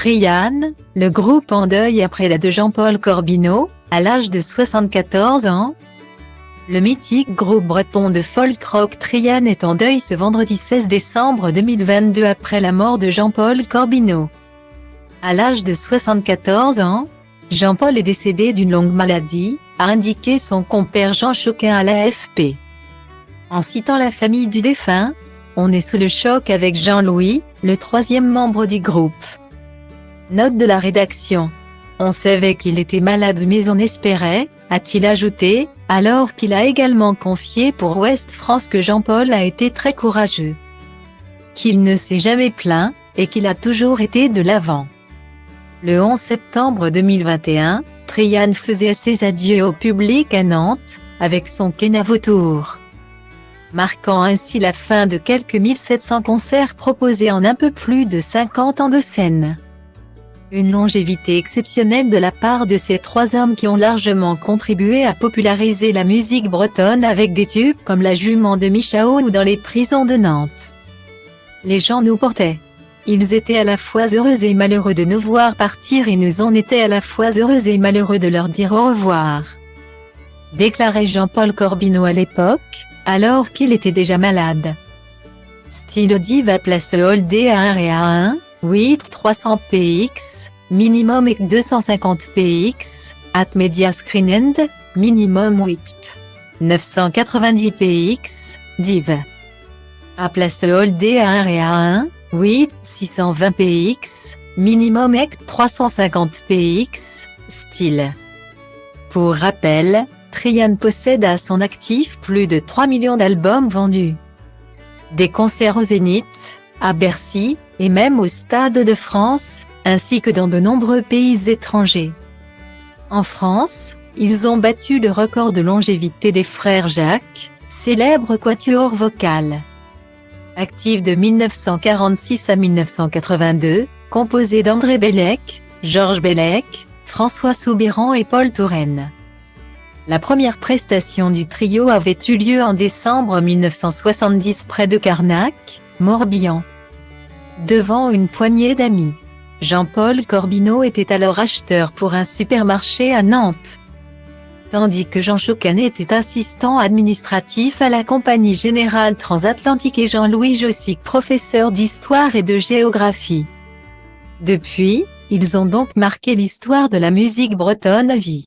Trian, le groupe en deuil après la de Jean-Paul Corbineau, à l'âge de 74 ans. Le mythique groupe breton de folk rock Trian est en deuil ce vendredi 16 décembre 2022 après la mort de Jean-Paul Corbineau. À l'âge de 74 ans, Jean-Paul est décédé d'une longue maladie, a indiqué son compère Jean Choquin à l'AFP. En citant la famille du défunt, on est sous le choc avec Jean-Louis, le troisième membre du groupe. Note de la rédaction. On savait qu'il était malade mais on espérait, a-t-il ajouté, alors qu'il a également confié pour Ouest France que Jean-Paul a été très courageux. Qu'il ne s'est jamais plaint, et qu'il a toujours été de l'avant. Le 11 septembre 2021, Trian faisait ses adieux au public à Nantes, avec son Kenavo Tour, marquant ainsi la fin de quelques 1700 concerts proposés en un peu plus de 50 ans de scène. Une longévité exceptionnelle de la part de ces trois hommes qui ont largement contribué à populariser la musique bretonne avec des tubes comme La Jument de Michao ou Dans les prisons de Nantes. Les gens nous portaient. Ils étaient à la fois heureux et malheureux de nous voir partir et nous en étions à la fois heureux et malheureux de leur dire au revoir. Déclarait Jean-Paul Corbineau à l'époque, alors qu'il était déjà malade. Style Diva Place Holdé à 1 et à 1, 8 300 px, minimum et 250 px, at Media Screen End, minimum 8 990 px, div. À Place Holdé à 1 et à 1, 8 620 px, minimum et 350 px, style. Pour rappel, Trian possède à son actif plus de 3 millions d'albums vendus. Des concerts au Zénith, à Bercy, et même au Stade de France, ainsi que dans de nombreux pays étrangers. En France, ils ont battu le record de longévité des frères Jacques, célèbre quatuor vocal. Actif de 1946 à 1982, composé d'André Bellec, Georges Bellec, François Soubirant et Paul Touraine. La première prestation du trio avait eu lieu en décembre 1970 près de Carnac, Morbihan. Devant une poignée d'amis. Jean-Paul Corbineau était alors acheteur pour un supermarché à Nantes. Tandis que Jean Choquin était assistant administratif à la Compagnie Générale Transatlantique et Jean-Louis Jossic professeur d'histoire et de géographie. Depuis, ils ont donc marqué l'histoire de la musique bretonne à vie.